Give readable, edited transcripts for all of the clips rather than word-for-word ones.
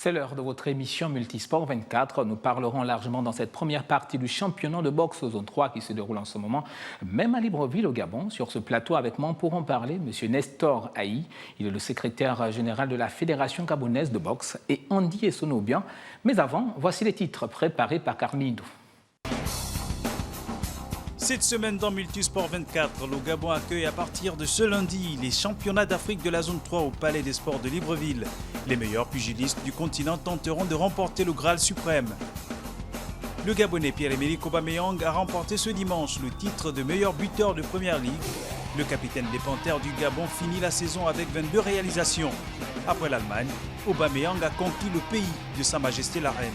C'est l'heure de votre émission Multisport 24. Nous parlerons largement dans cette première partie du championnat de boxe zone 3 qui se déroule en ce moment, même à Libreville au Gabon. Sur ce plateau avec moi pour en parler, M. Nestor Haï. Il est le secrétaire général de la Fédération gabonaise de boxe et Andy Essonobian. Mais avant, voici les titres préparés par Carmino. Cette semaine dans Multisport 24, le Gabon accueille à partir de ce lundi les championnats d'Afrique de la zone 3 au Palais des Sports de Libreville. Les meilleurs pugilistes du continent tenteront de remporter le Graal suprême. Le Gabonais Pierre-Emerick Aubameyang a remporté ce dimanche le titre de meilleur buteur de Première Ligue. Le capitaine des Panthères du Gabon finit la saison avec 22 réalisations. Après l'Allemagne, Aubameyang a conquis le pays de Sa Majesté la Reine.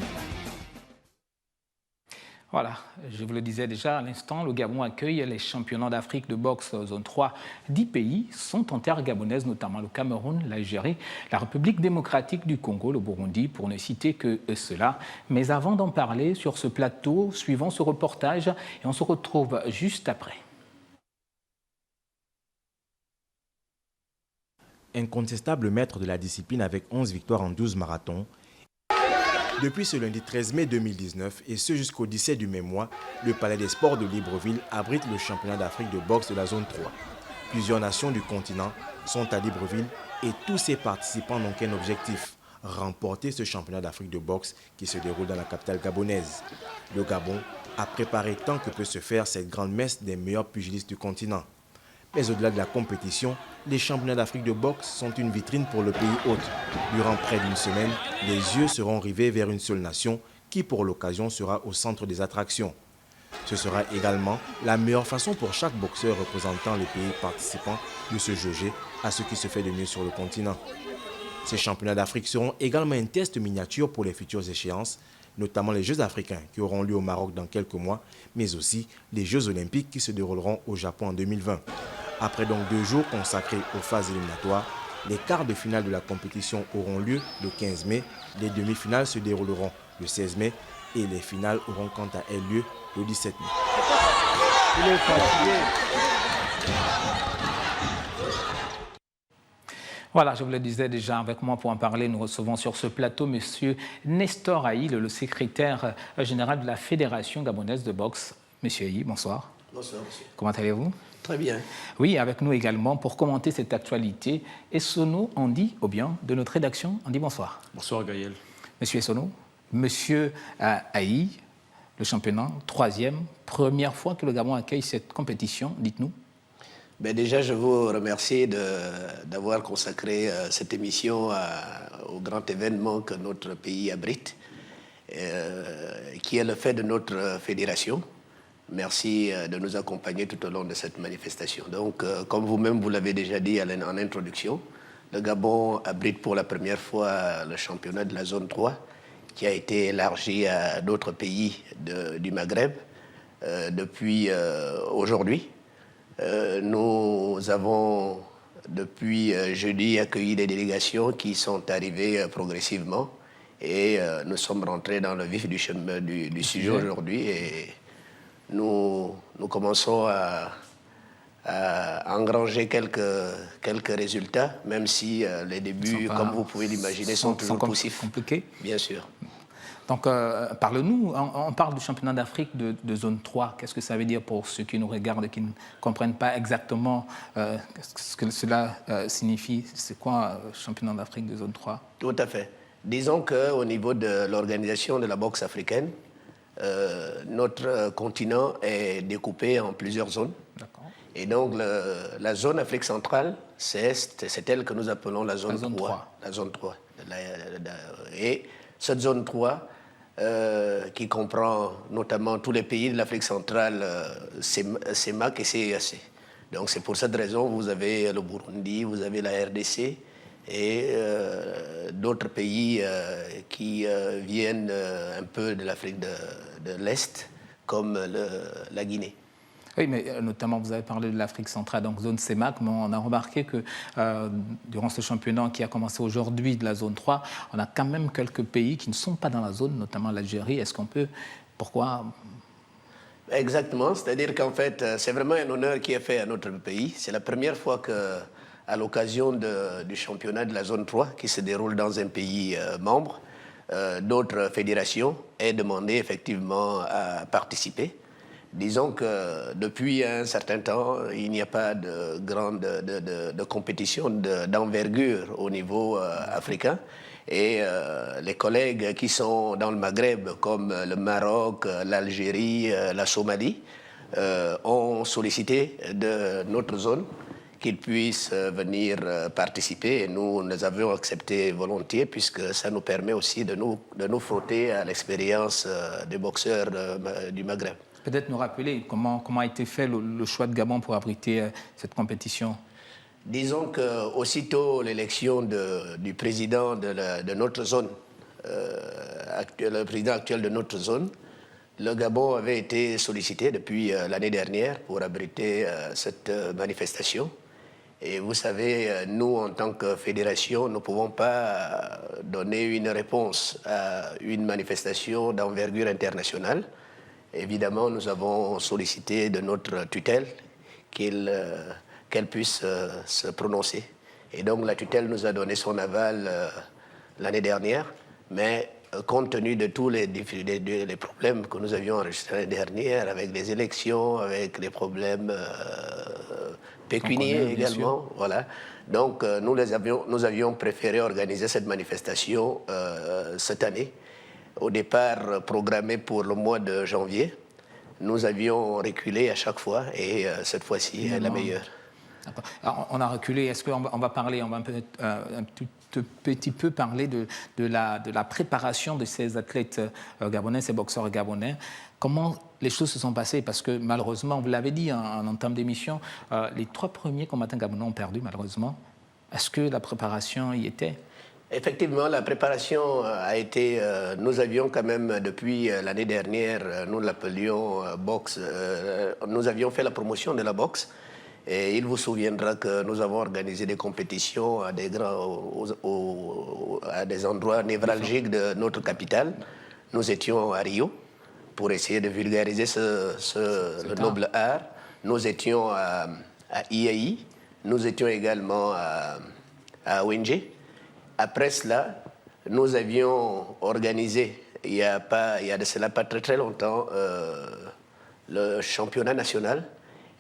Voilà, je vous le disais déjà à l'instant, le Gabon accueille les championnats d'Afrique de boxe zone 3. 10 pays sont en terre gabonaise, notamment le Cameroun, l'Algérie, la République démocratique du Congo, le Burundi, pour ne citer que cela. Mais avant d'en parler sur ce plateau, suivons ce reportage et on se retrouve juste après. Incontestable maître de la discipline avec 11 victoires en 12 marathons. Depuis ce lundi 13 mai 2019 et ce jusqu'au 17 du même mois, le Palais des Sports de Libreville abrite le championnat d'Afrique de boxe de la zone 3. Plusieurs nations du continent sont à Libreville et tous ces participants n'ont qu'un objectif, remporter ce championnat d'Afrique de boxe qui se déroule dans la capitale gabonaise. Le Gabon a préparé tant que peut se faire cette grande messe des meilleurs pugilistes du continent. Mais au-delà de la compétition, les championnats d'Afrique de boxe sont une vitrine pour le pays hôte. Durant près d'une semaine, les yeux seront rivés vers une seule nation qui, pour l'occasion, sera au centre des attractions. Ce sera également la meilleure façon pour chaque boxeur représentant les pays participants de se jauger à ce qui se fait de mieux sur le continent. Ces championnats d'Afrique seront également un test miniature pour les futures échéances, notamment les Jeux africains qui auront lieu au Maroc dans quelques mois, mais aussi les Jeux olympiques qui se dérouleront au Japon en 2020. Après donc 2 jours consacrés aux phases éliminatoires, les quarts de finale de la compétition auront lieu le 15 mai, les demi-finales se dérouleront le 16 mai et les finales auront quant à elles lieu le 17 mai. Il est fatigué. Voilà, je vous le disais déjà avec moi pour en parler, nous recevons sur ce plateau M. Nestor Haï, le secrétaire général de la Fédération gabonaise de boxe. Monsieur Haï, bonsoir. Bonsoir, monsieur. Comment allez-vous? Très bien. Oui, avec nous également pour commenter cette actualité, Essono Andy Obian de notre rédaction. Andy, bonsoir. Bonsoir Gaël. Monsieur Essono, Monsieur Haï, le championnat, 3e, première fois que le Gabon accueille cette compétition, dites-nous. Ben déjà, je vous remercie d'avoir consacré cette émission au grand événement que notre pays abrite, qui est le fait de notre fédération. Merci de nous accompagner tout au long de cette manifestation. Donc, comme vous-même, vous l'avez déjà dit en introduction, le Gabon abrite pour la première fois le championnat de la zone 3, qui a été élargi à d'autres pays du Maghreb depuis aujourd'hui. Nous avons, depuis jeudi, accueilli des délégations qui sont arrivées progressivement et nous sommes rentrés dans le vif du sujet aujourd'hui et nous commençons à engranger quelques résultats, même si les débuts, comme vous pouvez l'imaginer, sont toujours poussifs. Compliqués. Bien sûr. Donc, parle-nous, on parle du championnat d'Afrique de zone 3. Qu'est-ce que ça veut dire pour ceux qui nous regardent et qui ne comprennent pas exactement ce que cela signifie? C'est quoi le championnat d'Afrique de zone 3? Tout à fait. Disons qu'au niveau de l'organisation de la boxe africaine, notre continent est découpé en plusieurs zones. Et donc, la zone Afrique centrale, c'est elle que nous appelons la zone 3. La zone 3. Et cette zone 3, qui comprend notamment tous les pays de l'Afrique centrale, CEMAC et CEAC. Donc, c'est pour cette raison que vous avez le Burundi, vous avez la RDC et d'autres pays qui viennent un peu de l'Afrique de l'Est, comme la Guinée. Oui, mais notamment, vous avez parlé de l'Afrique centrale, donc zone CEMAC, mais on a remarqué que durant ce championnat qui a commencé aujourd'hui de la zone 3, on a quand même quelques pays qui ne sont pas dans la zone, notamment l'Algérie. Est-ce qu'on peut... Pourquoi? Exactement, c'est-à-dire qu'en fait, c'est vraiment un honneur qui est fait à notre pays. C'est la première fois qu'à l'occasion du championnat de la zone 3, qui se déroule dans un pays membre, d'autres fédérations aient demandé effectivement à participer. Disons que depuis un certain temps, il n'y a pas de grande de compétition d'envergure au niveau africain. Et les collègues qui sont dans le Maghreb, comme le Maroc, l'Algérie, la Somalie, ont sollicité de notre zone qu'ils puissent venir participer. Et nous avions accepté volontiers, puisque ça nous permet aussi de nous frotter à l'expérience des boxeurs du Maghreb. Peut-être nous rappeler comment a été fait le choix de Gabon pour abriter cette compétition. Disons qu'aussitôt l'élection du président de notre zone, le président actuel de notre zone, le Gabon avait été sollicité depuis l'année dernière pour abriter cette manifestation. Et vous savez, nous, en tant que fédération, nous ne pouvons pas donner une réponse à une manifestation d'envergure internationale. Évidemment, nous avons sollicité de notre tutelle qu'elle puisse se prononcer. Et donc, la tutelle nous a donné son aval l'année dernière, mais compte tenu de tous les problèmes que nous avions enregistrés l'année dernière, avec les élections, avec les problèmes pécuniaires également, voilà. Donc, nous avions préféré organiser cette manifestation cette année. Au départ, programmée pour le mois de janvier, nous avions reculé à chaque fois et cette fois-ci est la meilleure. Alors, on a reculé. Est-ce qu'on va parler, on va un petit peu parler de la préparation de ces athlètes gabonais, ces boxeurs gabonais? Comment les choses se sont passées? Parce que malheureusement, vous l'avez dit en entame d'émission, les 3 premiers combattants gabonais ont perdu malheureusement. Est-ce que la préparation y était? Effectivement, la préparation a été... nous avions quand même, depuis l'année dernière, nous l'appelions boxe, nous avions fait la promotion de la boxe. Et il vous souviendra que nous avons organisé des compétitions à des endroits névralgiques de notre capitale. Nous étions à Rio pour essayer de vulgariser le noble art. Nous étions à IAI. Nous étions également à ONG. Après cela, nous avions organisé, il y a de cela pas très très longtemps, le championnat national.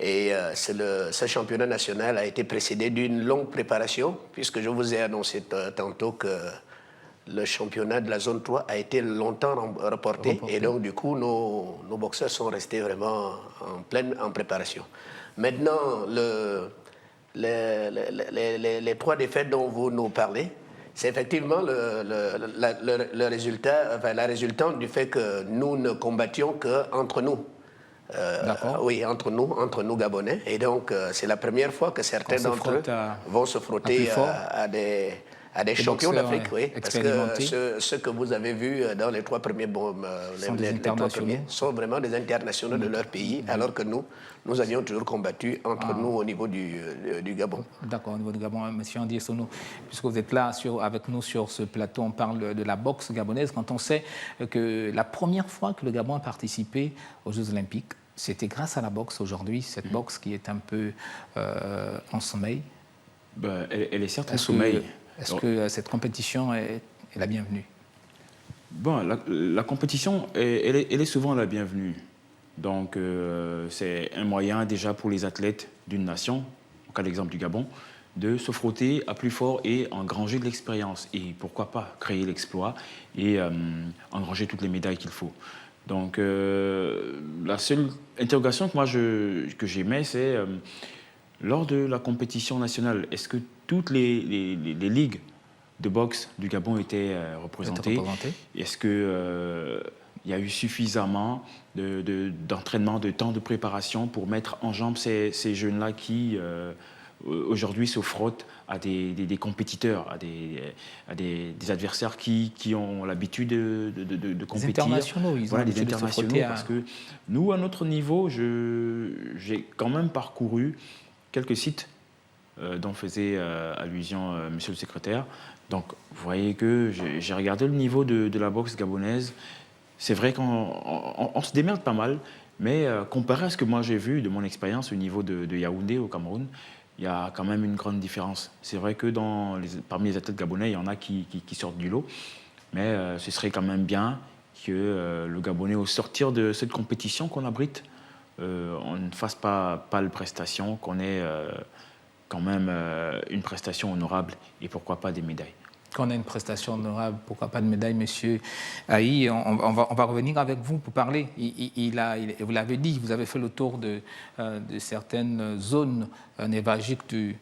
Et ce championnat national a été précédé d'une longue préparation, puisque je vous ai annoncé tantôt que le championnat de la zone 3 a été longtemps reporté. Et donc, du coup, nos boxeurs sont restés vraiment en préparation. Maintenant, les 3 défaites dont vous nous parlez, c'est effectivement le résultat, enfin, la résultante du fait que nous ne combattions qu'entre nous. Oui, entre nous Gabonais. Et donc, c'est la première fois que certains d'entre eux vont se frotter à des champions d'Afrique. Oui, parce que ceux que vous avez vus dans les 3 premiers, sont vraiment des internationaux de leur pays, alors que nous avions toujours combattu entre nous au niveau du Gabon. D'accord, au niveau du Gabon. Monsieur Andy Sono, puisque vous êtes là avec nous sur ce plateau, on parle de la boxe gabonaise. Quand on sait que la première fois que le Gabon a participé aux Jeux Olympiques, c'était grâce à la boxe aujourd'hui, cette boxe qui est un peu en sommeil. Elle est certes en sommeil. Est-ce que cette compétition est la bienvenue? Bon, la compétition, elle est souvent la bienvenue. Donc, c'est un moyen déjà pour les athlètes d'une nation, au cas d'exemple du Gabon, de se frotter à plus fort et engranger de l'expérience. Et pourquoi pas créer l'exploit et engranger toutes les médailles qu'il faut. Donc, la seule interrogation que j'émets, c'est lors de la compétition nationale, est-ce que toutes les ligues de boxe du Gabon étaient représentées? Est-ce qu'il y a eu suffisamment d'entraînement, de temps de préparation pour mettre en jambe ces jeunes-là qui, aujourd'hui, se frottent à des compétiteurs, à des adversaires qui ont l'habitude de compétir. Des internationaux, ils ont des internationaux, parce que nous, à notre niveau, j'ai quand même parcouru quelques sites dont faisait allusion monsieur le secrétaire. Donc, vous voyez que j'ai regardé le niveau de la boxe gabonaise. C'est vrai qu'on se démerde pas mal, mais comparé à ce que moi j'ai vu de mon expérience au niveau de Yaoundé, au Cameroun, il y a quand même une grande différence. C'est vrai que parmi les athlètes gabonais, il y en a qui sortent du lot. Mais ce serait quand même bien que le Gabonais, au sortir de cette compétition qu'on abrite, on ne fasse pas pâle prestation, qu'on ait quand même une prestation honorable et pourquoi pas des médailles. Qu'on ait une prestation honorable, pourquoi pas de médaille, monsieur Aïe. On va revenir avec vous pour parler. Vous l'avez dit, vous avez fait le tour de certaines zones névralgiques de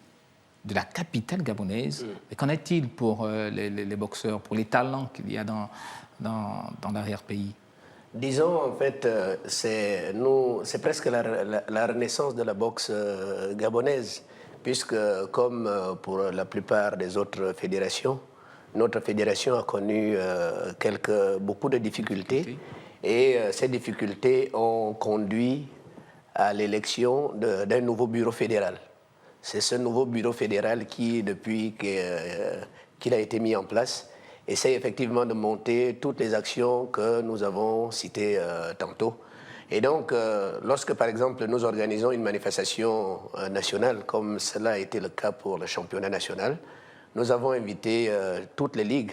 la capitale gabonaise. Mais qu'en est-il pour les boxeurs, pour les talents qu'il y a dans l'arrière-pays? Disons, en fait, c'est presque la renaissance de la boxe gabonaise, puisque comme pour la plupart des autres fédérations, notre fédération a connu beaucoup de difficultés. Et ces difficultés ont conduit à l'élection d'un nouveau bureau fédéral. C'est ce nouveau bureau fédéral qui, depuis qu'il a été mis en place, essaie effectivement de monter toutes les actions que nous avons citées tantôt. Et donc, lorsque, par exemple, nous organisons une manifestation nationale, comme cela a été le cas pour le championnat national, nous avons invité toutes les ligues,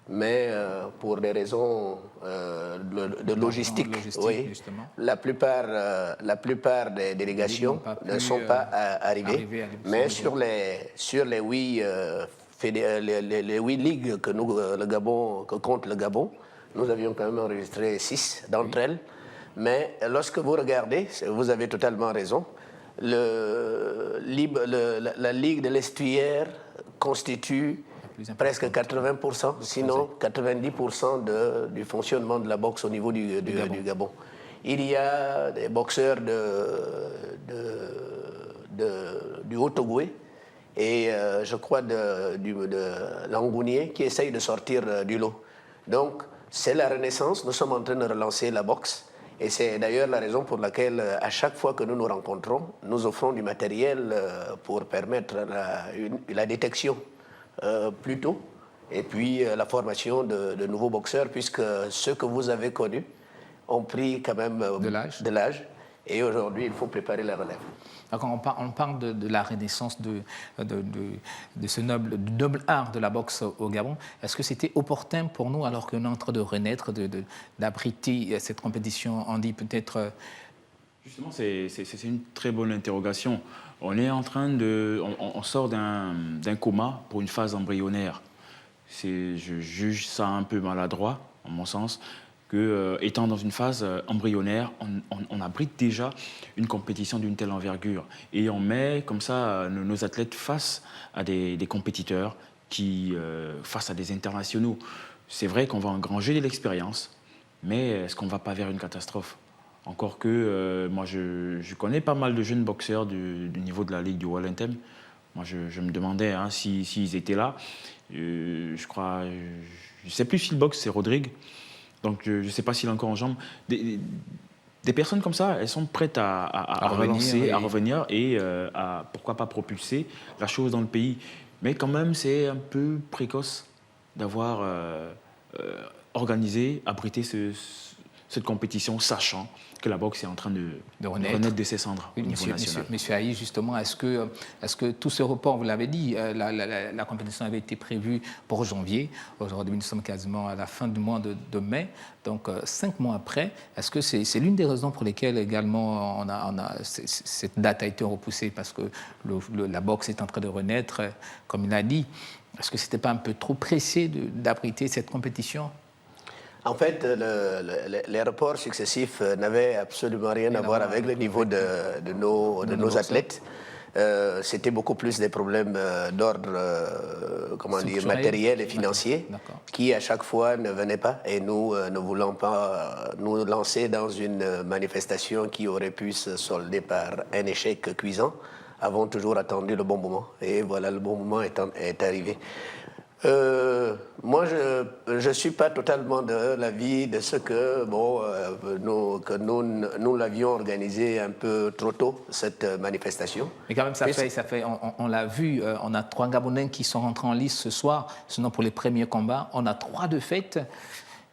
mais pour des raisons de logistique, oui, la plupart des délégations ne sont pas arrivées. Mais sur les 8 ligues que compte le Gabon, nous avions quand même enregistré 6 d'entre elles. Mais lorsque vous regardez, vous avez totalement raison, la Ligue de l'Estuaire constitue presque 80%, sinon 90% du fonctionnement de la boxe au niveau du Gabon. Il y a des boxeurs du Haut-Togoué et je crois de Langounier qui essayent de sortir du lot. Donc c'est la renaissance, nous sommes en train de relancer la boxe. Et c'est d'ailleurs la raison pour laquelle, à chaque fois que nous nous rencontrons, nous offrons du matériel pour permettre la détection plus tôt et puis la formation de nouveaux boxeurs, puisque ceux que vous avez connus ont pris quand même de l'âge et aujourd'hui, il faut préparer la relève. On parle de la renaissance de ce noble art de la boxe au Gabon. Est-ce que c'était opportun pour nous, alors qu'on est en train de renaître, d'abriter cette compétition? On dit peut-être... Justement, c'est une très bonne interrogation. On est en train on sort d'un coma pour une phase embryonnaire. Je juge ça un peu maladroit, en mon sens, que, étant dans une phase embryonnaire, on abrite déjà une compétition d'une telle envergure. Et on met comme ça nos athlètes face à des compétiteurs, face à des internationaux. C'est vrai qu'on va engranger de l'expérience, mais est-ce qu'on ne va pas vers une catastrophe? Encore que moi, je connais pas mal de jeunes boxeurs du niveau de la Ligue du Wellington. Moi, je me demandais s'ils étaient là. Je crois, je ne sais plus s'il boxe, c'est Rodrigue. Donc, je ne sais pas s'il est encore en jambes. Des personnes comme ça, elles sont prêtes à relancer, à revenir et à, pourquoi pas, propulser la chose dans le pays. Mais quand même, c'est un peu précoce d'avoir organisé, abrité cette compétition, sachant que la boxe est en train de renaître de ses cendres au niveau national. Monsieur Aïe, justement, est-ce que tout ce report, vous l'avez dit, la compétition avait été prévue pour janvier. Aujourd'hui, nous sommes quasiment à la fin du mois de mai. Donc, 5 mois après, est-ce que c'est l'une des raisons pour lesquelles également cette date a été repoussée? Parce que la boxe est en train de renaître, comme il a dit. Est-ce que ce n'était pas un peu trop pressé d'abriter cette compétition? En fait, les reports successifs n'avaient absolument rien à voir avec le niveau de nos athlètes. C'était beaucoup plus des problèmes d'ordre matériel et financier qui, à chaque fois, ne venaient pas. Et nous ne voulant pas nous lancer dans une manifestation qui aurait pu se solder par un échec cuisant, avons toujours attendu le bon moment. Et voilà, le bon moment est arrivé. Moi, je ne suis pas totalement de l'avis de ce que, nous l'avions organisé un peu trop tôt, cette manifestation. Mais quand même, on l'a vu, on a 3 Gabonais qui sont rentrés en lice ce soir, sinon pour les premiers combats, on a 3 de fait.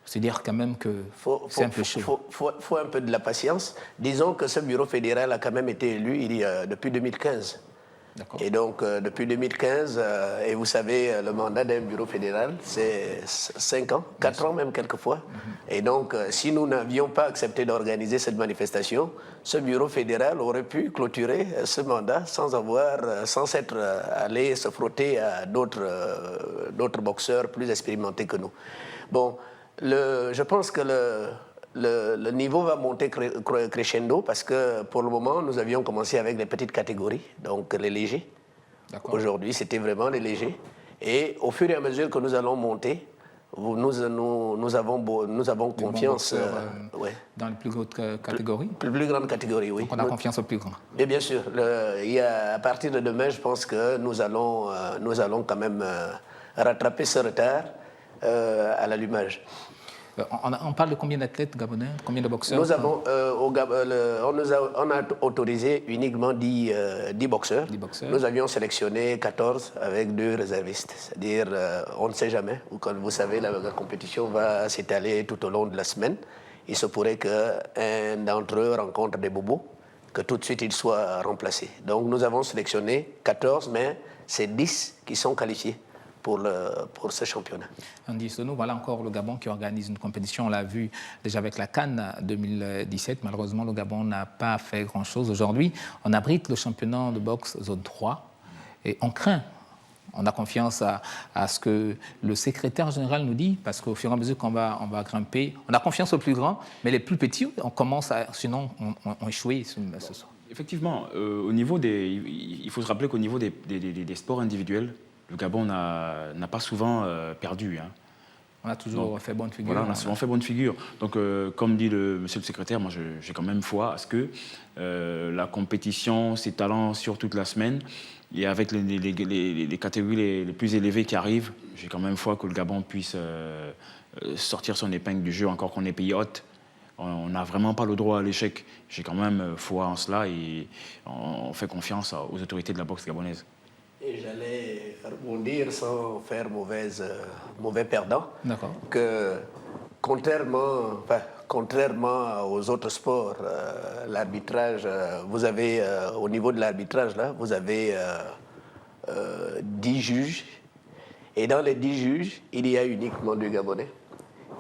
C'est-à-dire quand même que c'est un peu chaud. Faut un peu de la patience. Disons que ce bureau fédéral a quand même été élu depuis 2015. Et donc, depuis 2015, et vous savez, le mandat d'un bureau fédéral, c'est 5 ans, 4 ans même quelquefois. Et donc, si nous n'avions pas accepté d'organiser cette manifestation, ce bureau fédéral aurait pu clôturer ce mandat sans s'être allé se frotter à d'autres boxeurs plus expérimentés que nous. Bon, je pense que le niveau va monter crescendo parce que pour le moment, nous avions commencé avec les petites catégories, donc les légers. Aujourd'hui, c'était vraiment les légers. Et au fur et à mesure que nous allons monter, nous avons confiance dans les plus grandes catégories. Plus grandes catégories, oui. Donc on a confiance au plus grand. Et bien sûr, à partir de demain, je pense que nous allons quand même rattraper ce retard à l'allumage. On parle de combien d'athlètes gabonais, combien de boxeurs? Nous avons, on a autorisé uniquement 10 boxeurs. 10 boxeurs. Nous avions sélectionné 14 avec 2 réservistes. C'est-à-dire, on ne sait jamais. Comme vous savez, la compétition va s'étaler tout au long de la semaine. Il se pourrait qu'un d'entre eux rencontre des bobos, que tout de suite il soit remplacé. Donc nous avons sélectionné 14, mais c'est 10 qui sont qualifiés pour ce championnat. Andy Sonou, voilà encore le Gabon qui organise une compétition. On l'a vu déjà avec la CAN 2017. Malheureusement, le Gabon n'a pas fait grand-chose. Aujourd'hui, on abrite le championnat de boxe zone 3 et on craint. On a confiance à ce que le secrétaire général nous dit, parce qu'au fur et à mesure qu'on va grimper, on a confiance aux plus grands, mais les plus petits, sinon on échoué ce soir. Effectivement, il faut se rappeler qu'au niveau des sports individuels, le Gabon n'a pas souvent perdu. Hein. On a toujours fait bonne figure. Voilà, on a souvent fait bonne figure. Donc, comme dit monsieur le secrétaire, moi j'ai quand même foi à ce que la compétition s'étalant sur toute la semaine, et avec les catégories les plus élevées qui arrivent, j'ai quand même foi que le Gabon puisse sortir son épingle du jeu, encore qu'on est pays hôte. On n'a vraiment pas le droit à l'échec. J'ai quand même foi en cela et on fait confiance aux autorités de la boxe gabonaise. Et j'allais rebondir sans faire mauvais perdant, que contrairement aux autres sports, l'arbitrage, vous avez, au niveau de l'arbitrage, là, vous avez 10 juges, et dans les 10 juges, il y a uniquement 2 Gabonais.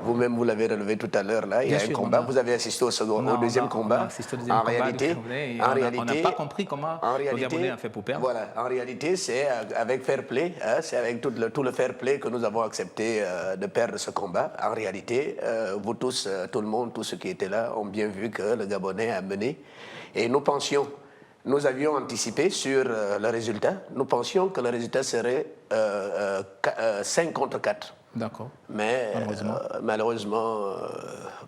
Vous-même, vous l'avez relevé tout à l'heure, là, il y a un combat. Vous avez assisté au deuxième combat. En réalité, on n'a pas compris comment le Gabonais a fait pour perdre. Voilà, en réalité, c'est avec fair play, hein, c'est avec tout le fair play que nous avons accepté de perdre ce combat. En réalité, vous tous, tout le monde, tous ceux qui étaient là, ont bien vu que le Gabonais a mené. Et nous avions anticipé sur le résultat. Nous pensions que le résultat serait 5 contre 4. D'accord. Mais malheureusement,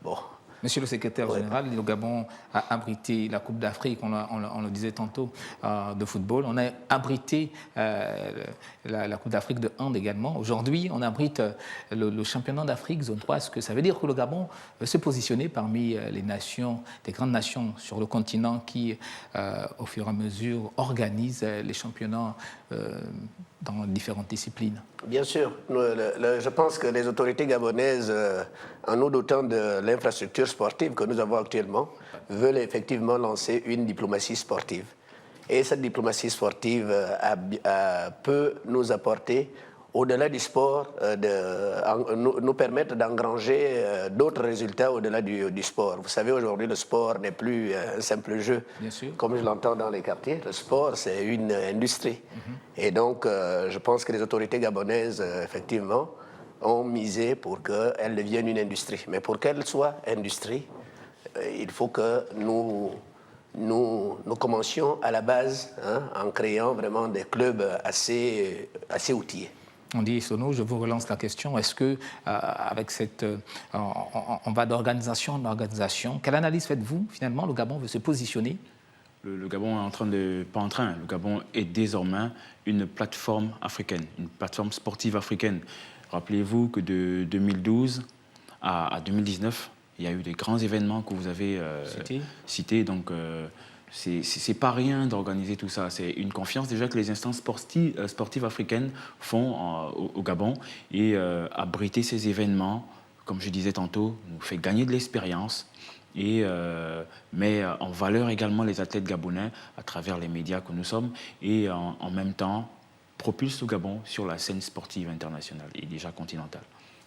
bon. Monsieur le secrétaire général, le Gabon a abrité la Coupe d'Afrique, on le disait tantôt, de football. On a abrité la Coupe d'Afrique de hand également. Aujourd'hui, on abrite le championnat d'Afrique zone 3. Est-ce que ça veut dire que le Gabon veut se positionner parmi des grandes nations sur le continent qui, au fur et à mesure, organisent les championnats dans différentes disciplines? Bien sûr. Je pense que les autorités gabonaises, en nous dotant de l'infrastructure sportive que nous avons actuellement, veulent effectivement lancer une diplomatie sportive. Et cette diplomatie sportive peut nous apporter, au-delà du sport, nous permettre d'engranger d'autres résultats au-delà du sport. Vous savez, aujourd'hui, le sport n'est plus un simple jeu, comme je l'entends dans les quartiers. Le sport, c'est une industrie. Et donc, je pense que les autorités gabonaises, effectivement, ont misé pour qu'elle devienne une industrie. Mais pour qu'elle soit industrie, il faut que nous commencions à la base, hein, en créant vraiment des clubs assez outillés. Andy Sonou, je vous relance la question. Est-ce que, avec on va d'organisation en organisation, quelle analyse faites-vous, finalement? Le Gabon veut se positionner? Le Gabon le Gabon est désormais une plateforme africaine, une plateforme sportive africaine. Rappelez-vous que de 2012 à 2019, il y a eu des grands événements que vous avez cités. Donc, c'est pas rien d'organiser tout ça. C'est une confiance déjà que les instances sportives africaines font au Gabon. Et abriter ces événements, comme je disais tantôt, nous fait gagner de l'expérience. et met en valeur également les athlètes gabonais à travers les médias que nous sommes et en même temps propulse le Gabon sur la scène sportive internationale et déjà continentale.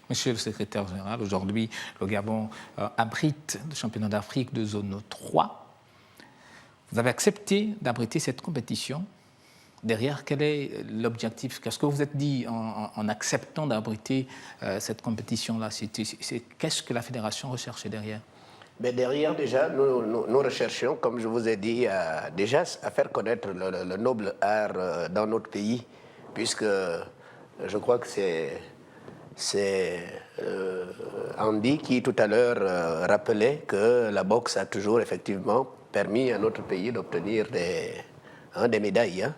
Monsieur le secrétaire général, aujourd'hui, le Gabon abrite le championnat d'Afrique de zone 3. Vous avez accepté d'abriter cette compétition. Derrière, quel est l'objectif? Qu'est-ce que vous êtes dit en acceptant d'abriter cette compétition-là? Qu'est-ce que la fédération recherchait derrière? Mais derrière, déjà, nous recherchions, comme je vous ai dit, déjà à faire connaître le noble art dans notre pays, puisque je crois que c'est Andy qui, tout à l'heure, rappelait que la boxe a toujours, effectivement, permis à notre pays d'obtenir des médailles. Hein.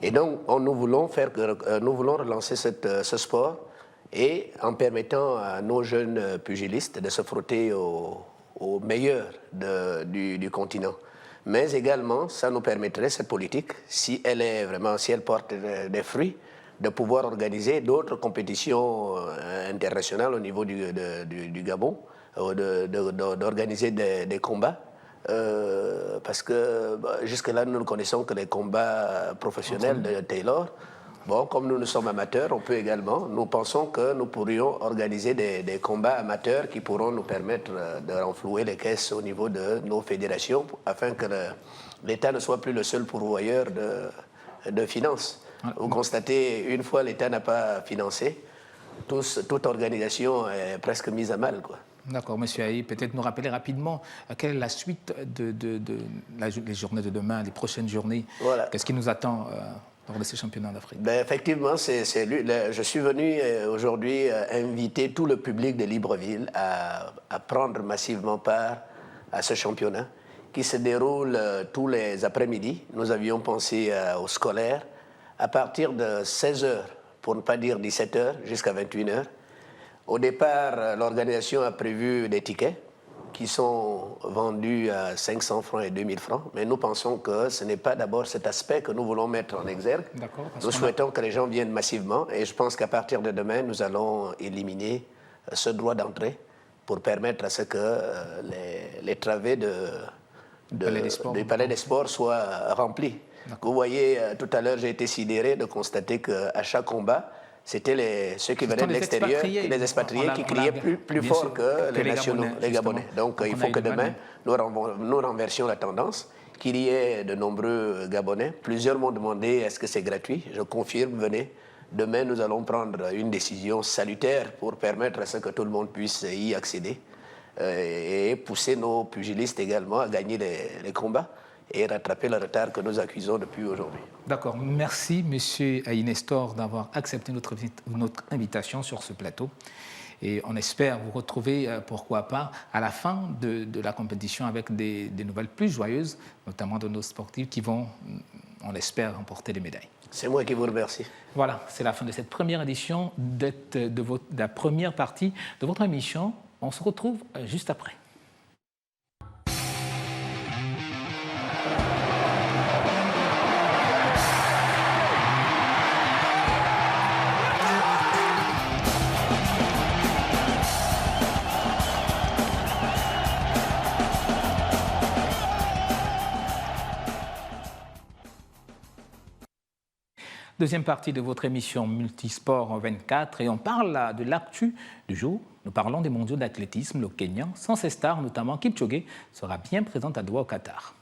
Et donc, nous voulons relancer ce sport et en permettant à nos jeunes pugilistes de se frotter aux meilleurs du continent. Mais également, ça nous permettrait, cette politique, si elle porte des fruits, de pouvoir organiser d'autres compétitions internationales au niveau du Gabon, d'organiser des combats. Parce que jusque-là, nous ne connaissons que les combats professionnels de Taylor. Bon, comme nous sommes amateurs, nous pensons que nous pourrions organiser des combats amateurs qui pourront nous permettre de renflouer les caisses au niveau de nos fédérations afin que l'État ne soit plus le seul pourvoyeur de finances. Vous constatez, une fois l'État n'a pas financé, toute organisation est presque mise à mal, quoi. D'accord, monsieur Aïe, peut-être nous rappeler rapidement quelle est la suite les journées de demain, les prochaines journées. Voilà. Qu'est-ce qui nous attend lors de ces championnats d'Afrique? Effectivement, je suis venu aujourd'hui inviter tout le public de Libreville à prendre massivement part à ce championnat qui se déroule tous les après-midi. Nous avions pensé aux scolaires à partir de 16h, pour ne pas dire 17h, jusqu'à 21h. Au départ, l'organisation a prévu des tickets qui sont vendus à 500 francs et 2000 francs. Mais nous pensons que ce n'est pas d'abord cet aspect que nous voulons mettre en exergue. Nous souhaitons que les gens viennent massivement et je pense qu'à partir de demain, nous allons éliminer ce droit d'entrée pour permettre à ce que les travées du Palais des Sports soient remplis. Vous voyez, tout à l'heure, j'ai été sidéré de constater qu'à chaque combat, c'était ceux qui venaient de l'extérieur, les expatriés qui criaient plus fort que les nationaux, les Gabonais. Donc il faut que demain, nous renversions la tendance, qu'il y ait de nombreux Gabonais. Plusieurs m'ont demandé est-ce que c'est gratuit. Je confirme, venez. Demain, nous allons prendre une décision salutaire pour permettre à ce que tout le monde puisse y accéder et pousser nos pugilistes également à gagner les combats et rattraper le retard que nous accusons depuis aujourd'hui. D'accord. Merci, M. Aïe Nestor, d'avoir accepté notre invitation sur ce plateau. Et on espère vous retrouver, pourquoi pas, à la fin de la compétition avec des nouvelles plus joyeuses, notamment de nos sportifs qui vont, on espère, remporter des médailles. C'est moi qui vous remercie. Voilà, c'est la fin de cette première édition de la première partie de votre émission. On se retrouve juste après. Deuxième partie de votre émission Multisport 24 et on parle de l'actu du jour. Nous parlons des mondiaux d'athlétisme. Le Kenya, sans ses stars, notamment Kipchoge, sera bien présent à Doha au Qatar.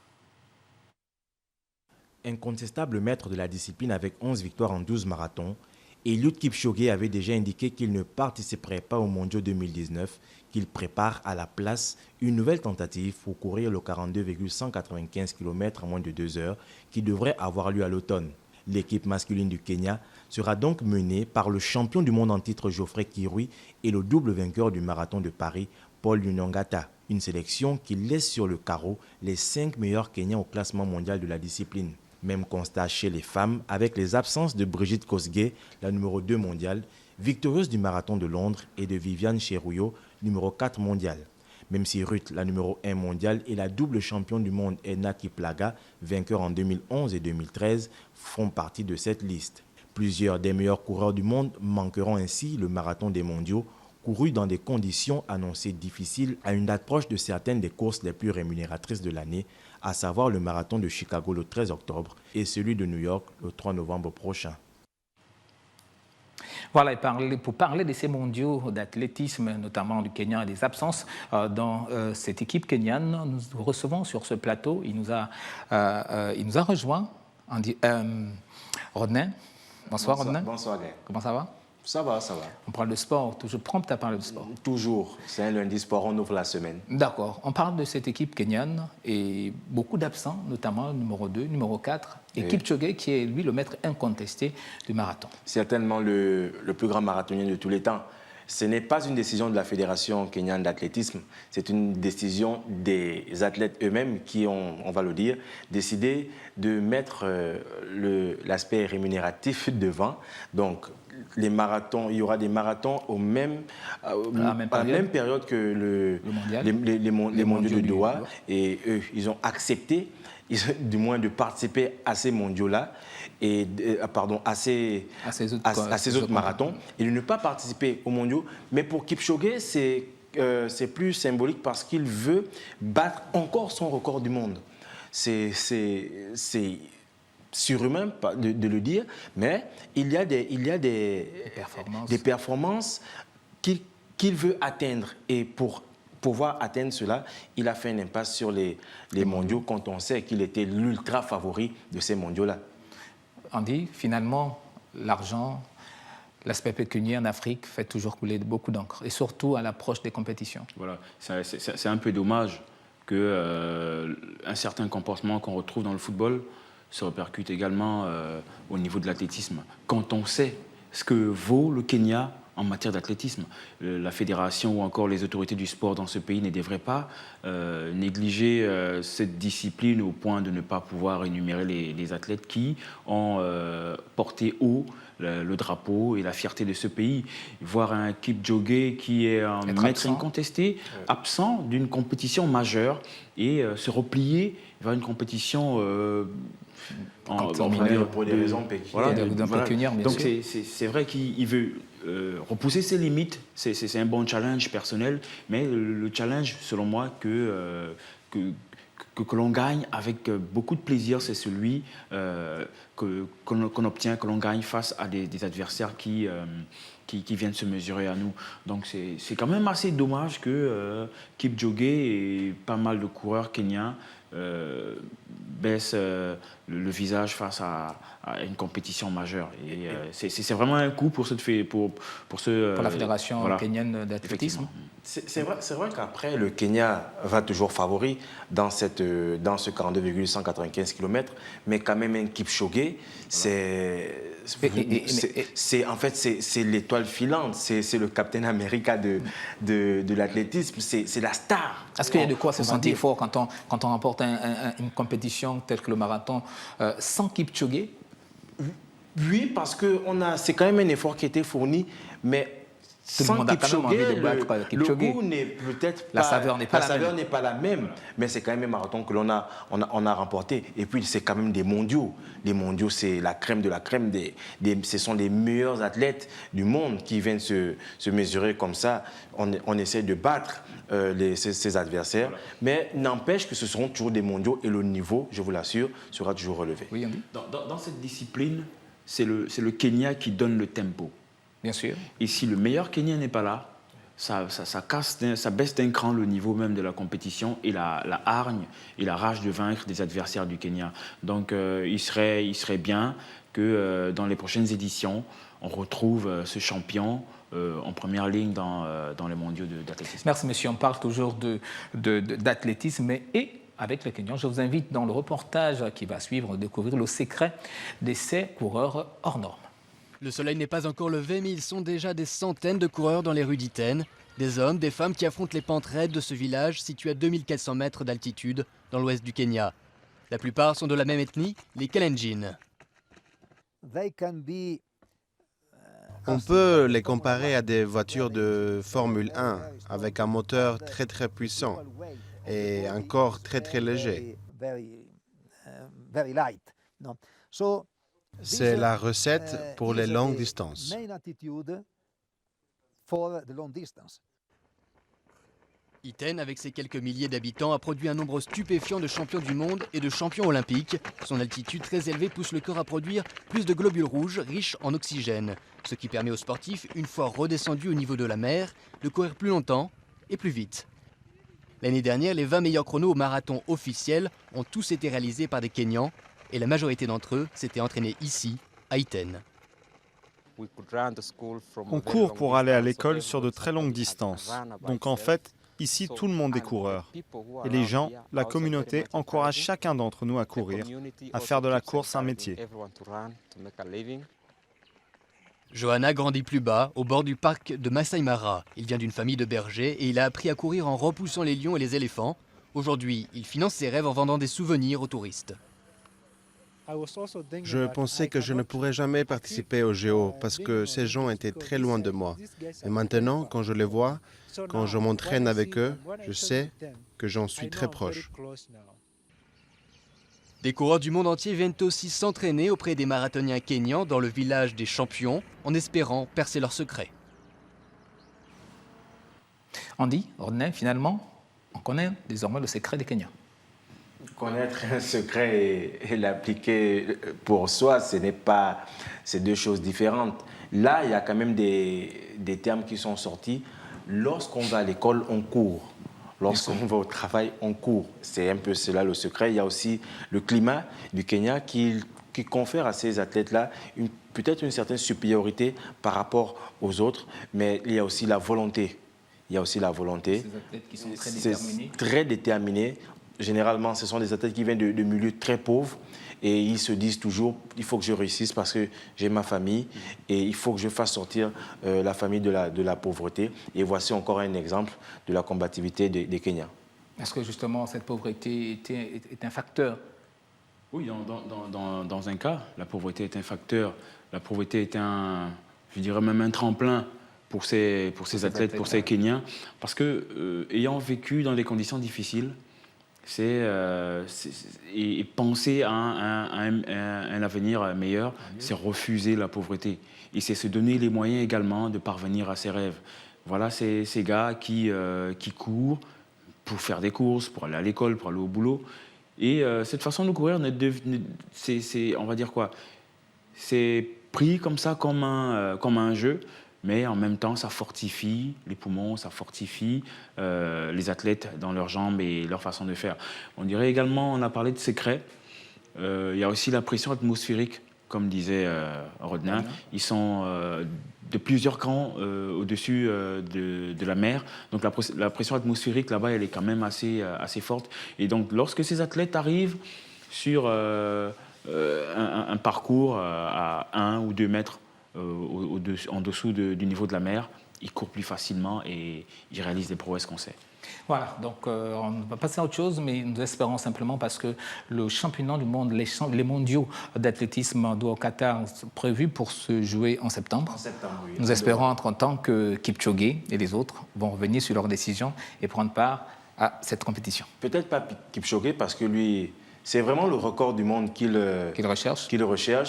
Incontestable maître de la discipline avec 11 victoires en 12 marathons, Eliud Kipchoge avait déjà indiqué qu'il ne participerait pas aux mondiaux 2019, qu'il prépare à la place une nouvelle tentative pour courir le 42,195 km en moins de 2 heures qui devrait avoir lieu à l'automne. L'équipe masculine du Kenya sera donc menée par le champion du monde en titre Geoffrey Kirui et le double vainqueur du marathon de Paris, Paul Lunongata. Une sélection qui laisse sur le carreau les 5 meilleurs Kenyans au classement mondial de la discipline. Même constat chez les femmes avec les absences de Brigitte Kosgei, la numéro 2 mondiale, victorieuse du marathon de Londres, et de Viviane Cheruiyot, numéro 4 mondiale. Même si Ruth, la numéro 1 mondiale, et la double championne du monde Edna Kiplagat, vainqueur en 2011 et 2013, font partie de cette liste. Plusieurs des meilleurs coureurs du monde manqueront ainsi le marathon des mondiaux, couru dans des conditions annoncées difficiles à une date proche de certaines des courses les plus rémunératrices de l'année, à savoir le marathon de Chicago le 13 octobre et celui de New York le 3 novembre prochain. Voilà, et pour parler de ces mondiaux d'athlétisme, notamment du Kenya et des absences dans cette équipe kenyane, nous recevons sur ce plateau, il nous a rejoint, Rodney. Bonsoir Rodney. Bonsoir Gaël. Comment ça va? Ça va, ça va. On parle de sport, toujours prompt à parler de sport. Toujours, c'est un lundi sport, on ouvre la semaine. D'accord, on parle de cette équipe kenyane et beaucoup d'absents, notamment le numéro 2, numéro 4, et Kipchoge qui est lui le maître incontesté du marathon. Certainement le plus grand marathonien de tous les temps. Ce n'est pas une décision de la Fédération kenyane d'athlétisme, c'est une décision des athlètes eux-mêmes qui ont, on va le dire, décidé de mettre l'aspect rémunératif devant. Donc, les marathons, il y aura des marathons à la même période que les mondiaux de Doha. Et eux, ils ont accepté, du moins, de participer à ces mondiaux-là, et à ces autres marathons, et de ne pas participer aux mondiaux. Mais pour Kipchoge, c'est plus symbolique parce qu'il veut battre encore son record du monde. C'est surhumain de le dire, mais il y a des performances qu'il veut atteindre. Et pour pouvoir atteindre cela, il a fait une impasse sur les mondiaux quand on sait qu'il était l'ultra favori de ces mondiaux-là. Andy, finalement, l'argent, l'aspect pécuniaire en Afrique fait toujours couler beaucoup d'encre, et surtout à l'approche des compétitions. Voilà, c'est un peu dommage qu'un certain comportement qu'on retrouve dans le football se répercute également au niveau de l'athlétisme. Quand on sait ce que vaut le Kenya en matière d'athlétisme, la fédération ou encore les autorités du sport dans ce pays ne devraient pas négliger cette discipline au point de ne pas pouvoir énumérer les athlètes qui ont porté haut le drapeau et la fierté de ce pays. Voir un Kipchoge qui est un maître incontesté, absent d'une compétition majeure et se replier vers une compétition pour des raisons pécuniaires. Donc c'est vrai qu'il veut repousser ses limites. C'est un bon challenge personnel, mais le challenge, selon moi, que l'on gagne avec beaucoup de plaisir, c'est celui qu'on obtient, que l'on gagne face à des adversaires qui viennent se mesurer à nous. Donc c'est quand même assez dommage que Kipchoge et pas mal de coureurs kenyans baissent le visage face à une compétition majeure. Et c'est vraiment un coup pour la Fédération kenyane d'athlétisme. C'est vrai qu'après, le Kenya va toujours favori dans ce 42,195 km, mais quand même un Kipchoge, c'est l'étoile filante, c'est le Captain America de l'athlétisme, c'est la star. Est-ce qu'il y a de quoi se sentir fort quand on remporte une compétition telle que le marathon sans Kipchoge? Oui, parce que c'est quand même un effort qui a été fourni, mais sans Kipchoge, le goût n'est peut-être pas... La saveur n'est pas la même, mais c'est quand même un marathon que l'on a remporté. Et puis, c'est quand même des mondiaux. Les mondiaux, c'est la crème de la crème. Ce sont les meilleurs athlètes du monde qui viennent se mesurer comme ça. On essaie de battre ses adversaires, mais n'empêche que ce seront toujours des mondiaux et le niveau, je vous l'assure, sera toujours relevé. Oui, Andy. Dans cette discipline, c'est le Kenya qui donne le tempo. Bien sûr. Et si le meilleur Kenyan n'est pas là, ça baisse d'un cran le niveau même de la compétition et la hargne et la rage de vaincre des adversaires du Kenya. Donc il serait bien que dans les prochaines éditions, on retrouve ce champion en première ligne dans les mondiaux d'athlétisme. Merci monsieur, on parle toujours d'athlétisme et avec le Kenya, je vous invite dans le reportage qui va suivre à découvrir le secret de ces coureurs hors normes. Le soleil n'est pas encore levé, mais ils sont déjà des centaines de coureurs dans les rues d'Iten. Des hommes, des femmes qui affrontent les pentes raides de ce village situé à 2400 mètres d'altitude dans l'ouest du Kenya. La plupart sont de la même ethnie, les Kalenjin. On peut les comparer à des voitures de Formule 1 avec un moteur très très puissant et un corps très très léger. C'est la recette pour les longues distances. Iten, avec ses quelques milliers d'habitants, a produit un nombre stupéfiant de champions du monde et de champions olympiques. Son altitude très élevée pousse le corps à produire plus de globules rouges riches en oxygène, ce qui permet aux sportifs, une fois redescendus au niveau de la mer, de courir plus longtemps et plus vite. L'année dernière, les 20 meilleurs chronos au marathon officiel ont tous été réalisés par des Kenyans et la majorité d'entre eux s'étaient entraînés ici, à Iten. On court pour aller à l'école sur de très longues distances. Donc en fait, ici, tout le monde est coureur. Et les gens, la communauté, encouragent chacun d'entre nous à courir, à faire de la course un métier. Johanna grandit plus bas, au bord du parc de Masai Mara. Il vient d'une famille de bergers et il a appris à courir en repoussant les lions et les éléphants. Aujourd'hui, il finance ses rêves en vendant des souvenirs aux touristes. Je pensais que je ne pourrais jamais participer aux JO parce que ces gens étaient très loin de moi. Et maintenant, quand je les vois, quand je m'entraîne avec eux, je sais que j'en suis très proche. Des coureurs du monde entier viennent aussi s'entraîner auprès des marathoniens kenyans dans le village des champions en espérant percer leur secret. Andy, Rodney, finalement, on connaît désormais le secret des Kenyans. Connaître un secret et l'appliquer pour soi, c'est deux choses différentes. Là, il y a quand même des termes qui sont sortis. Lorsqu'on va à l'école, on court. Lorsqu'on va au travail, on court. C'est un peu cela le secret. Il y a aussi le climat du Kenya qui confère à ces athlètes-là peut-être une certaine supériorité par rapport aux autres, mais il y a aussi la volonté. Il y a aussi la volonté. Ces athlètes qui sont très déterminés. Très déterminés. Généralement, ce sont des athlètes qui viennent de milieux très pauvres et ils se disent toujours il faut que je réussisse parce que j'ai ma famille et il faut que je fasse sortir la famille de la pauvreté. Et voici encore un exemple de la combativité des Kenyans. Est-ce que justement cette pauvreté est un facteur? Oui, dans un cas, la pauvreté est un facteur. La pauvreté est je dirais même un tremplin pour ces athlètes, pour ces Kenyans, parce que ayant vécu dans des conditions difficiles, et penser à un avenir meilleur, c'est refuser la pauvreté. Et c'est se donner les moyens également de parvenir à ses rêves. Voilà ces gars qui courent pour faire des courses, pour aller à l'école, pour aller au boulot. Et cette façon de courir, on va dire quoi, c'est pris comme ça, comme un jeu. Mais en même temps, ça fortifie les poumons, ça fortifie les athlètes dans leurs jambes et leur façon de faire. On dirait également, on a parlé de secrets, il y a aussi la pression atmosphérique, comme disait Rodney. Ils sont de plusieurs crans au-dessus de la mer. Donc la pression atmosphérique là-bas, elle est quand même assez forte. Et donc lorsque ces athlètes arrivent sur un parcours à 1 ou 2 mètres, en dessous du niveau de la mer, ils courent plus facilement et ils réalisent des prouesses qu'on sait. Voilà, donc on va passer à autre chose, mais nous espérons simplement parce que le championnat du monde, les mondiaux d'athlétisme au Qatar prévus pour se jouer en septembre. Oui. Nous espérons entre-temps que Kipchoge et les autres vont revenir sur leur décision et prendre part à cette compétition. Peut-être pas Kipchoge parce que lui... C'est vraiment le record du monde qu'il recherche,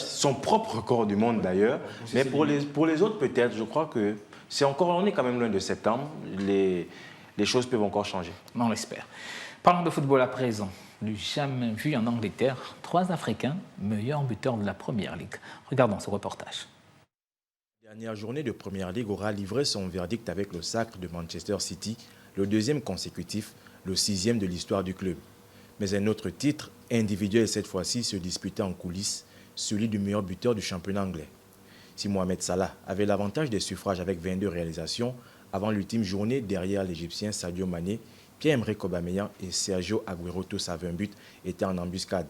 son propre record du monde d'ailleurs. Mais pour les autres, peut-être, je crois que on est quand même loin de septembre. Les choses peuvent encore changer. On l'espère. Parlons de football à présent. Du jamais vu en Angleterre, 3 Africains meilleurs buteurs de la Première Ligue. Regardons ce reportage. La dernière journée de Première Ligue aura livré son verdict avec le sacre de Manchester City, le 2e consécutif, le 6e de l'histoire du club. Mais un autre titre, individuel cette fois-ci, se disputait en coulisses, celui du meilleur buteur du championnat anglais. Si Mohamed Salah avait l'avantage des suffrages avec 22 réalisations, avant l'ultime journée, derrière l'Égyptien Sadio Mané, Pierre-Emerick Aubameyang et Sergio Aguero, tous à 20 buts, étaient en embuscade.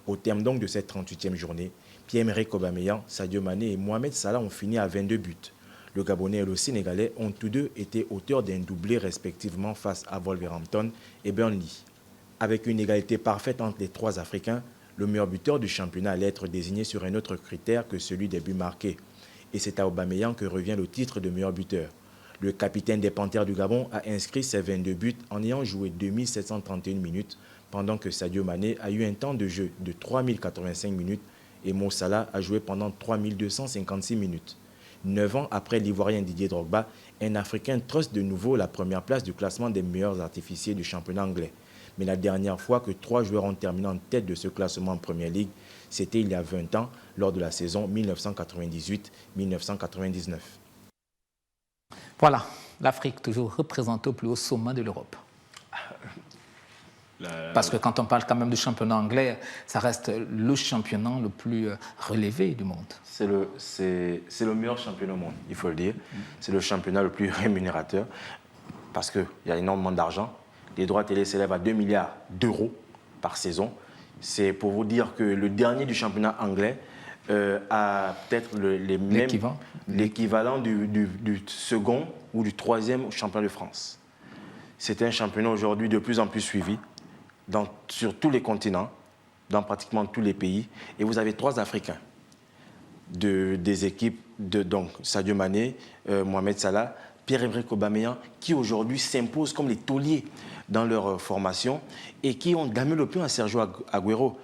Au terme donc de cette 38e journée, Pierre-Emerick Aubameyang, Sadio Mané et Mohamed Salah ont fini à 22 buts. Le Gabonais et le Sénégalais ont tous deux été auteurs d'un doublé respectivement face à Wolverhampton et Burnley. Avec une égalité parfaite entre les 3 Africains, le meilleur buteur du championnat allait être désigné sur un autre critère que celui des buts marqués. Et c'est à Aubameyang que revient le titre de meilleur buteur. Le capitaine des Panthères du Gabon a inscrit ses 22 buts en ayant joué 2731 minutes, pendant que Sadio Mané a eu un temps de jeu de 3085 minutes et Mo Salah a joué pendant 3256 minutes. 9 ans après l'Ivoirien Didier Drogba, un Africain truste de nouveau la première place du classement des meilleurs artificiers du championnat anglais. Mais la dernière fois que 3 joueurs ont terminé en tête de ce classement en Premier League, c'était il y a 20 ans, lors de la saison 1998-1999. Voilà, l'Afrique toujours représentée au plus haut sommet de l'Europe. Parce que quand on parle quand même du championnat anglais, ça reste le championnat le plus relevé du monde. C'est le meilleur championnat au monde, il faut le dire. C'est le championnat le plus rémunérateur parce qu'il y a énormément d'argent. Les droits télé s'élèvent à 2 milliards d'euros par saison. C'est pour vous dire que le dernier du championnat anglais a peut-être l'équivalent du second ou du troisième championnat de France. C'est un championnat aujourd'hui de plus en plus suivi sur tous les continents, dans pratiquement tous les pays. Et vous avez 3 Africains des équipes donc Sadio Mané, Mohamed Salah, Pierre-Emerick Aubameyang, qui aujourd'hui s'imposent comme les tauliers dans leur formation et qui ont damé le pion à Sergio Agüero.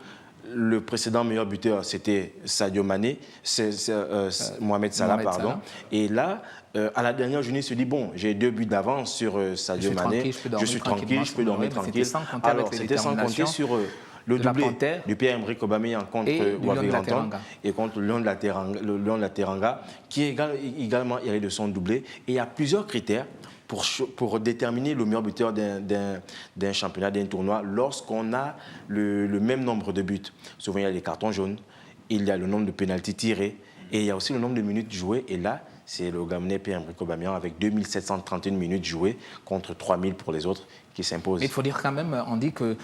Le précédent meilleur buteur, c'était Sadio Mané, Mohamed Salah, pardon. Et là, à la dernière journée, il se dit, bon, j'ai 2 buts d'avance sur Sadio Mané, je suis tranquille, je peux dormir tranquille. Alors, c'était sans compter sur le doublé de Pierre-Emerick Aubameyang contre Wolverhampton et contre le Lion de la Teranga, qui est également hérité de son doublé. Et il y a plusieurs critères pour déterminer le meilleur buteur d'un championnat, d'un tournoi, lorsqu'on a le même nombre de buts. Souvent, il y a les cartons jaunes, il y a le nombre de pénaltys tirés, et il y a aussi le nombre de minutes jouées. Et là, c'est le Gabonais Pierre-Emerick Aubameyang avec 2731 minutes jouées contre 3000 pour les autres qui s'imposent. Il faut dire quand même, on dit que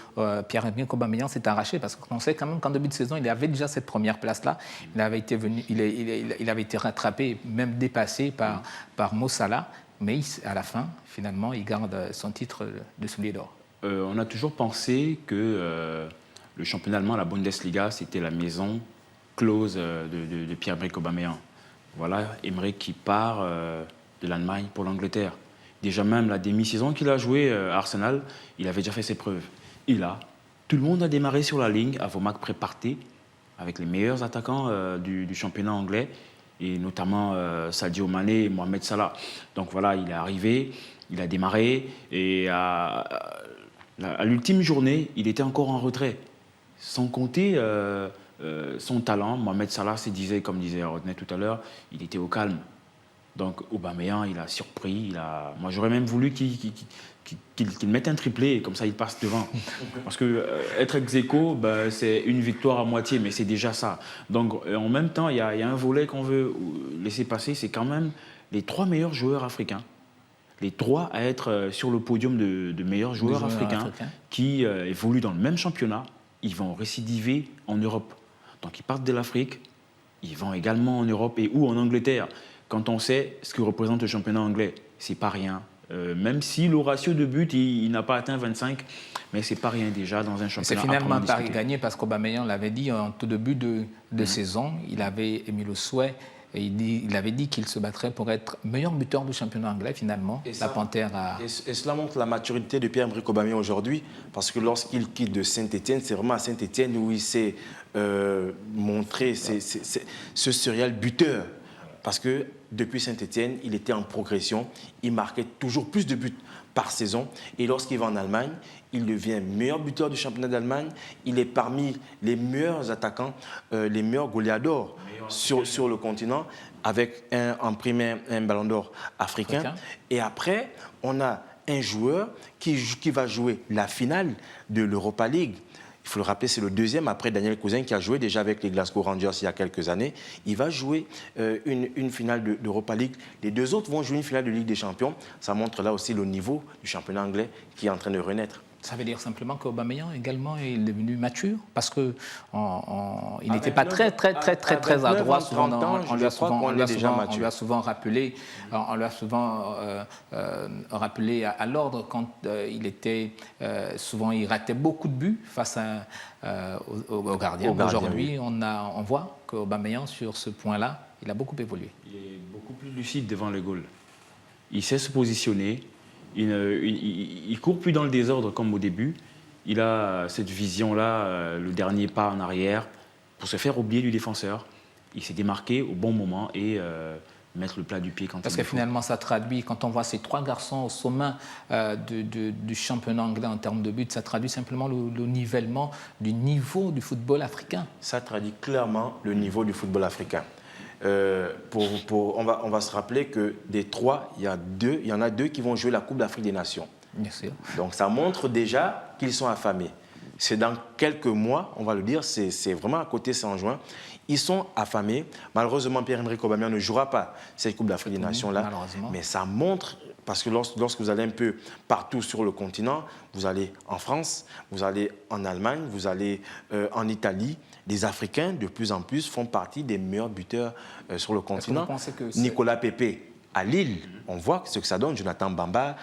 Pierre-Emerick Aubameyang s'est arraché parce qu'on sait quand même qu'en début de saison, il avait déjà cette première place-là. Il avait été rattrapé, même dépassé par Mo Salah. Mais à la fin, finalement, il garde son titre de soulier d'or. On a toujours pensé que le championnat allemand, la Bundesliga, c'était la maison close de Pierre-Emerick Aubameyang. Voilà, Emerick qui part de l'Allemagne pour l'Angleterre. Déjà même la demi-saison qu'il a joué à Arsenal, il avait déjà fait ses preuves. Et là, tout le monde a démarré sur la ligne à Vomac Préparté, avec les meilleurs attaquants du championnat anglais, et notamment Sadio Mané et Mohamed Salah. Donc voilà, il est arrivé, il a démarré, et à l'ultime journée, il était encore en retrait. Sans compter son talent, Mohamed Salah se disait, comme disait Rodney tout à l'heure, il était au calme. Donc Aubameyang, il a surpris, moi j'aurais même voulu qu'il mette un triplé et comme ça il passe devant. Parce que être ex-aequo, c'est une victoire à moitié, mais c'est déjà ça. Donc en même temps, il y a un volet qu'on veut laisser passer, c'est quand même les 3 meilleurs joueurs africains. Les 3 à être sur le podium de meilleurs joueurs africains qui évoluent dans le même championnat. Ils vont récidiver en Europe. Donc ils partent de l'Afrique, ils vont également en Europe ou en Angleterre. Quand on sait ce que représente le championnat anglais, c'est pas rien. Même si le ratio de buts, il n'a pas atteint 25, mais c'est pas rien déjà dans un championnat. C'est finalement un pari gagné parce qu'Aubameyang l'avait dit en tout début de saison, il avait émis le souhait, et il avait dit qu'il se battrait pour être meilleur buteur du championnat anglais finalement. Et la Panthère a... Et cela montre la maturité de Pierre-Emerick Aubameyang aujourd'hui, parce que lorsqu'il quitte de Saint-Étienne, c'est vraiment à Saint-Étienne où il s'est montré ce serial buteur. Parce que depuis Saint-Étienne, il était en progression, il marquait toujours plus de buts par saison. Et lorsqu'il va en Allemagne, il devient meilleur buteur du championnat d'Allemagne. Il est parmi les meilleurs attaquants, les meilleurs goleadors sur le continent, avec en primaire un ballon d'or africain. Et après, on a un joueur qui va jouer la finale de l'Europa League. Il faut le rappeler, c'est le 2e après Daniel Cousin qui a joué déjà avec les Glasgow Rangers il y a quelques années. Il va jouer une finale d'Europa League. Les 2 autres vont jouer une finale de Ligue des Champions. Ça montre là aussi le niveau du championnat anglais qui est en train de renaître. Ça veut dire simplement qu'Aubameyang également est devenu mature parce qu'il n'était pas très adroit. Souvent, on lui a souvent rappelé à l'ordre quand il était souvent il ratait beaucoup de buts face au gardien. Aujourd'hui, on voit qu'Aubameyang sur ce point-là, il a beaucoup évolué. Il est beaucoup plus lucide devant le goal. Il sait se positionner. Il ne court plus dans le désordre comme au début. Il a cette vision-là, le dernier pas en arrière, pour se faire oublier du défenseur. Il s'est démarqué au bon moment et mettre le plat du pied quand Parce il que le faut. finalement, ça traduit, quand on voit ces 3 garçons au sommet du championnat anglais en termes de buts, ça traduit simplement le nivellement du niveau du football africain. Ça traduit clairement le niveau du football africain. On va se rappeler que des 3, il y en a 2 qui vont jouer la Coupe d'Afrique des Nations. Bien sûr. Donc ça montre déjà qu'ils sont affamés. C'est dans quelques mois, on va le dire, c'est vraiment à côté, c'est en juin. Ils sont affamés. Malheureusement, Pierre-Emerick Aubameyang ne jouera pas cette Coupe d'Afrique des Nations-là. Mais ça montre, parce que lorsque vous allez un peu partout sur le continent, vous allez en France, vous allez en Allemagne, vous allez en Italie, les Africains, de plus en plus, font partie des meilleurs buteurs sur le continent. Nicolas Pepe à Lille, on voit ce que ça donne. Jonathan Bamba,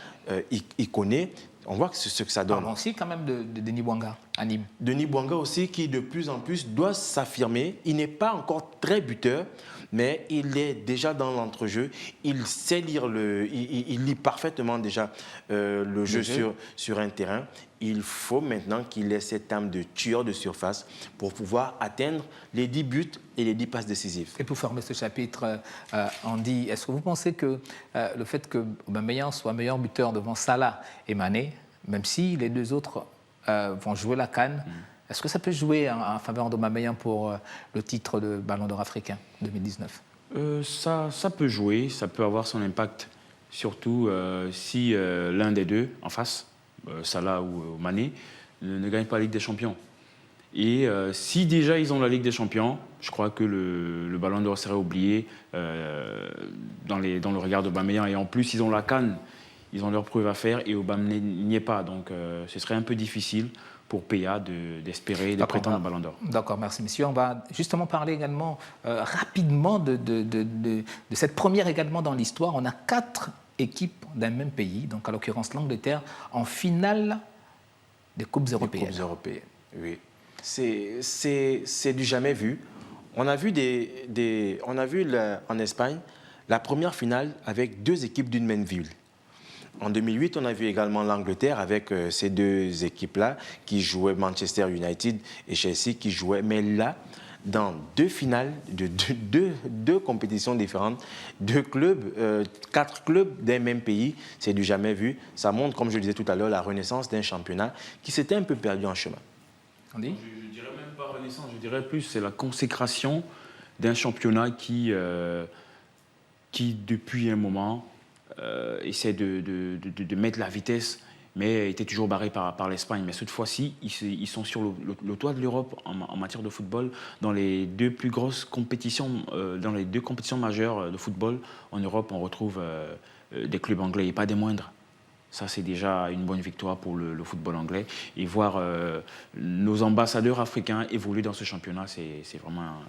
il connaît. On voit ce que ça donne. Parlons aussi quand même de Denis Bouanga à Nîmes. Denis Bouanga aussi qui de plus en plus doit s'affirmer. Il n'est pas encore très buteur, mais il est déjà dans l'entrejeu. Il sait lire il lit parfaitement déjà le jeu sur un terrain. Il faut maintenant qu'il ait cette âme de tueur de surface pour pouvoir atteindre les 10 buts et les 10 passes décisives. Et pour fermer ce chapitre, Andy, est-ce que vous pensez que le fait que Aubameyang soit meilleur buteur devant Salah et Mané, même si les 2 autres vont jouer la CAN, est-ce que ça peut jouer en faveur d'Aubameyang pour le titre de Ballon d'Or africain 2019 ? Ça peut jouer, ça peut avoir son impact, surtout si l'un des 2 en face, Salah ou Mané, ne gagne pas la Ligue des Champions. Et si déjà ils ont la Ligue des Champions, je crois que le Ballon d'Or serait oublié dans le regard d'Aubameyang. Et en plus, ils ont la CAN, ils ont leur preuve à faire et Aubameyang n'y est pas. Donc ce serait un peu difficile pour PA d'espérer, de prétendre au Ballon d'Or. D'accord, merci messieurs. On va justement parler également rapidement de cette première également dans l'histoire. On a 4 équipes d'un même pays, donc à l'occurrence l'Angleterre, en finale des Coupes européennes. Des Coupes européennes, oui. C'est du jamais vu. On a vu, en Espagne la première finale avec 2 équipes d'une même ville. En 2008, on a vu également l'Angleterre avec ces 2 équipes-là qui jouaient Manchester United et Chelsea qui jouaient. Mais là, dans 2 finales de 2 compétitions différentes, 2 clubs, 4 clubs d'un même pays, c'est du jamais vu. Ça montre, comme je le disais tout à l'heure, la renaissance d'un championnat qui s'était un peu perdu en chemin. Andy ? Je dirais même pas renaissance, je dirais plus c'est la consécration d'un championnat qui depuis un moment, essaie de mettre la vitesse, mais était toujours barré par l'Espagne. Mais cette fois-ci, ils sont sur le toit de l'Europe en matière de football. Dans les 2 plus grosses compétitions, dans les 2 compétitions majeures de football en Europe, on retrouve des clubs anglais et pas des moindres. Ça, c'est déjà une bonne victoire pour le football anglais. Et voir nos ambassadeurs africains évoluer dans ce championnat, c'est vraiment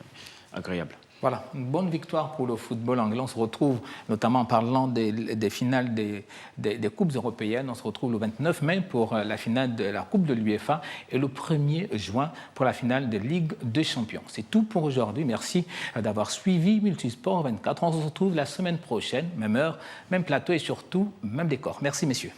agréable. Voilà, une bonne victoire pour le football anglais. On se retrouve, notamment en parlant des finales des Coupes européennes, on se retrouve le 29 mai pour la finale de la Coupe de l'UEFA et le 1er juin pour la finale de Ligue des Champions. C'est tout pour aujourd'hui. Merci d'avoir suivi Multisport 24. On se retrouve la semaine prochaine, même heure, même plateau et surtout, même décor. Merci messieurs.